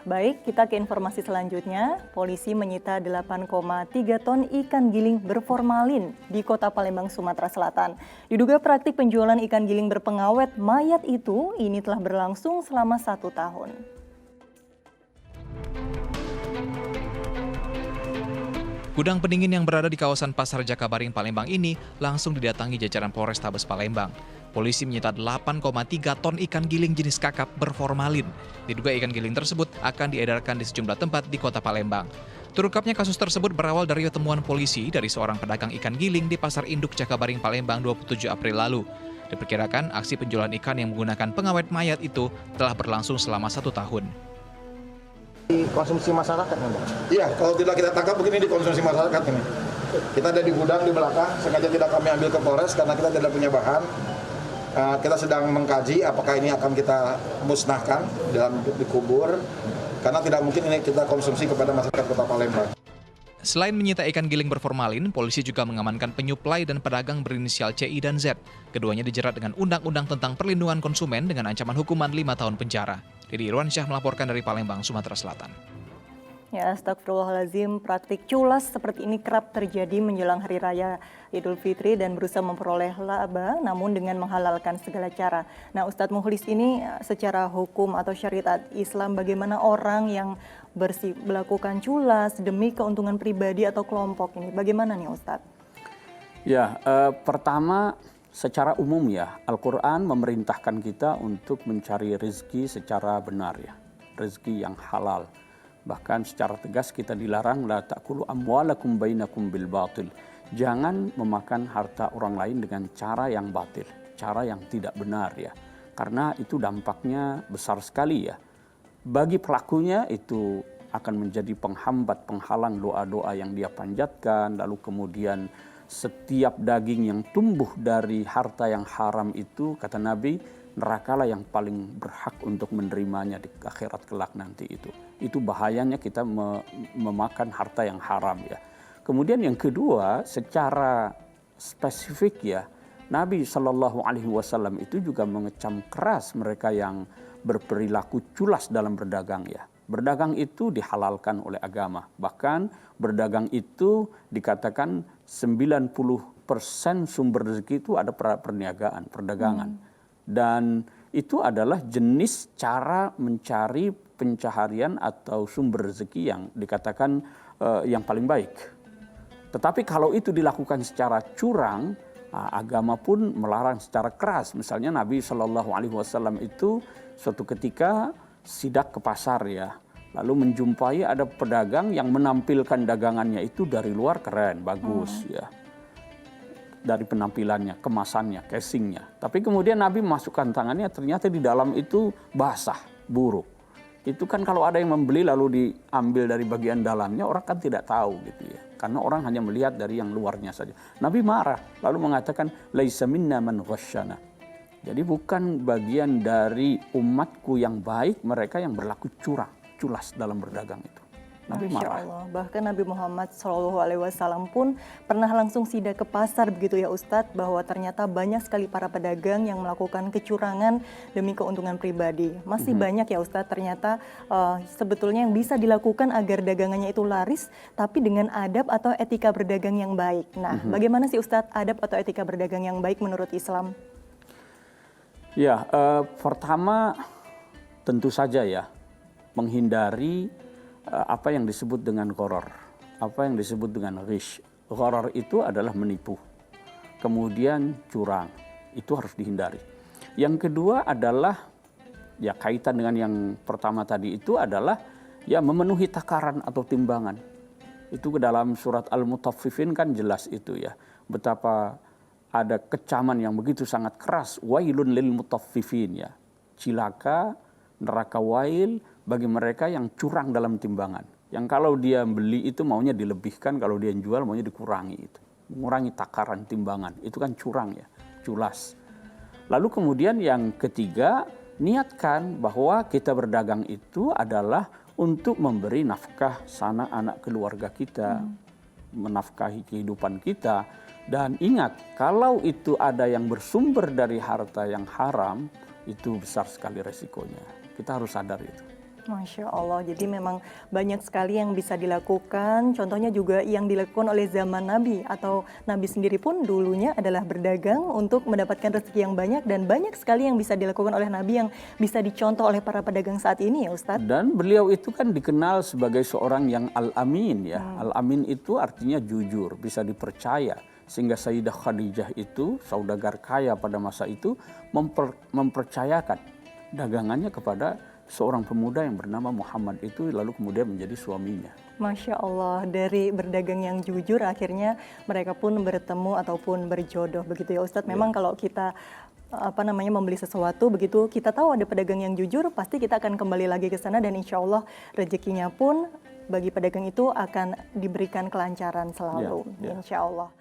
Baik, kita ke informasi selanjutnya. Polisi menyita 8,3 ton ikan giling berformalin di Kota Palembang, Sumatera Selatan. Diduga praktik penjualan ikan giling berpengawet mayat itu ini telah berlangsung selama 1 tahun. Gudang pendingin yang berada di kawasan Pasar Jakabaring, Palembang ini langsung didatangi jajaran Polrestabes Palembang. Polisi menyita 8,3 ton ikan giling jenis kakap berformalin. Diduga ikan giling tersebut akan diedarkan di sejumlah tempat di Kota Palembang. Terungkapnya kasus tersebut berawal dari temuan polisi dari seorang pedagang ikan giling di Pasar Induk Jakabaring, Palembang 27 April lalu. Diperkirakan aksi penjualan ikan yang menggunakan pengawet mayat itu telah berlangsung selama 1 tahun. Konsumsi masyarakat nih, Bang? Iya, kalau tidak kita tangkap begini dikonsumsi masyarakat ini. Kita ada di gudang di belakang, sengaja tidak kami ambil ke Polres karena kita tidak punya bahan. Kita sedang mengkaji apakah ini akan kita musnahkan dalam dikubur, karena tidak mungkin ini kita konsumsi kepada masyarakat Kota Palembang. Selain menyita ikan giling berformalin, polisi juga mengamankan penyuplai dan pedagang berinisial CI dan Z. Keduanya dijerat dengan Undang-Undang tentang Perlindungan Konsumen dengan ancaman hukuman 5 tahun penjara. Didi Irwansyah melaporkan dari Palembang, Sumatera Selatan. Ya, astagfirullahaladzim, praktik culas seperti ini kerap terjadi menjelang Hari Raya Idul Fitri dan berusaha memperoleh laba namun dengan menghalalkan segala cara. Nah, Ustadz Mukhlis, ini secara hukum atau syariat Islam bagaimana orang yang melakukan culas demi keuntungan pribadi atau kelompok ini? Bagaimana nih Ustadz? Ya, pertama secara umum ya, Al-Quran memerintahkan kita untuk mencari rezeki secara benar ya, rezeki yang halal. Bahkan secara tegas kita dilarang la ta'kulu amwalakum bainakum bil batil. Jangan memakan harta orang lain dengan cara yang batil, cara yang tidak benar ya. Karena itu dampaknya besar sekali ya. Bagi pelakunya itu akan menjadi penghambat, penghalang doa-doa yang dia panjatkan, lalu kemudian setiap daging yang tumbuh dari harta yang haram itu, kata Nabi, nerakalah yang paling berhak untuk menerimanya di akhirat kelak nanti itu. Itu bahayanya kita memakan harta yang haram ya. Kemudian yang kedua, secara spesifik ya, Nabi SAW itu juga mengecam keras mereka yang berperilaku culas dalam berdagang ya. Berdagang itu dihalalkan oleh agama. Bahkan berdagang itu dikatakan 90% sumber rezeki itu ada perniagaan, perdagangan. Dan itu adalah jenis cara mencari pencaharian atau sumber rezeki yang dikatakan yang paling baik. Tetapi kalau itu dilakukan secara curang, agama pun melarang secara keras. Misalnya Nabi SAW itu suatu ketika sidak ke pasar ya, lalu menjumpai ada pedagang yang menampilkan dagangannya itu dari luar keren, bagus ya. Dari penampilannya, kemasannya, casingnya. Tapi kemudian Nabi memasukkan tangannya, ternyata di dalam itu basah, buruk. Itu kan kalau ada yang membeli lalu diambil dari bagian dalamnya, orang kan tidak tahu gitu ya. Karena orang hanya melihat dari yang luarnya saja. Nabi marah, lalu mengatakan, laisa minna man ghasyana. Jadi bukan bagian dari umatku yang baik, mereka yang berlaku curang, culas dalam berdagang itu. Nabi marah. Allah. Bahkan Nabi Muhammad SAW pun pernah langsung sidak ke pasar begitu ya Ustadz, bahwa ternyata banyak sekali para pedagang yang melakukan kecurangan demi keuntungan pribadi. Masih banyak ya Ustadz ternyata sebetulnya yang bisa dilakukan agar dagangannya itu laris, tapi dengan adab atau etika berdagang yang baik. Nah, bagaimana sih Ustadz adab atau etika berdagang yang baik menurut Islam? Ya, pertama tentu saja ya, menghindari apa yang disebut dengan gharar, apa yang disebut dengan ghish. Gharar itu adalah menipu, kemudian curang, itu harus dihindari. Yang kedua adalah, ya kaitan dengan yang pertama tadi itu adalah ya memenuhi takaran atau timbangan. Itu ke dalam surat Al-Mutaffifin kan jelas itu ya, betapa ada kecaman yang begitu sangat keras, wailun lil mutaffifin ya, cilaka, neraka wail bagi mereka yang curang dalam timbangan. Yang kalau dia beli itu maunya dilebihkan, kalau dia jual maunya dikurangi itu. Mengurangi takaran timbangan, itu kan curang ya, culas. Lalu kemudian yang ketiga, niatkan bahwa kita berdagang itu adalah untuk memberi nafkah sana anak keluarga kita, menafkahi kehidupan kita. Dan ingat, kalau itu ada yang bersumber dari harta yang haram, itu besar sekali resikonya. Kita harus sadar itu. Masya Allah, jadi memang banyak sekali yang bisa dilakukan. Contohnya juga yang dilakukan oleh zaman Nabi atau Nabi sendiri pun dulunya adalah berdagang untuk mendapatkan rezeki yang banyak dan banyak sekali yang bisa dilakukan oleh Nabi yang bisa dicontoh oleh para pedagang saat ini ya Ustadz. Dan beliau itu kan dikenal sebagai seorang yang al-amin ya. Al-amin itu artinya jujur, bisa dipercaya. Sehingga Sayyidah Khadijah itu, saudagar kaya pada masa itu, mempercayakan dagangannya kepada seorang pemuda yang bernama Muhammad itu, lalu kemudian menjadi suaminya. Masya Allah, dari berdagang yang jujur akhirnya mereka pun bertemu ataupun berjodoh begitu ya Ustadz. Memang kalau kita membeli sesuatu begitu, kita tahu ada pedagang yang jujur, pasti kita akan kembali lagi ke sana dan insya Allah rezekinya pun bagi pedagang itu akan diberikan kelancaran selalu, insya Allah.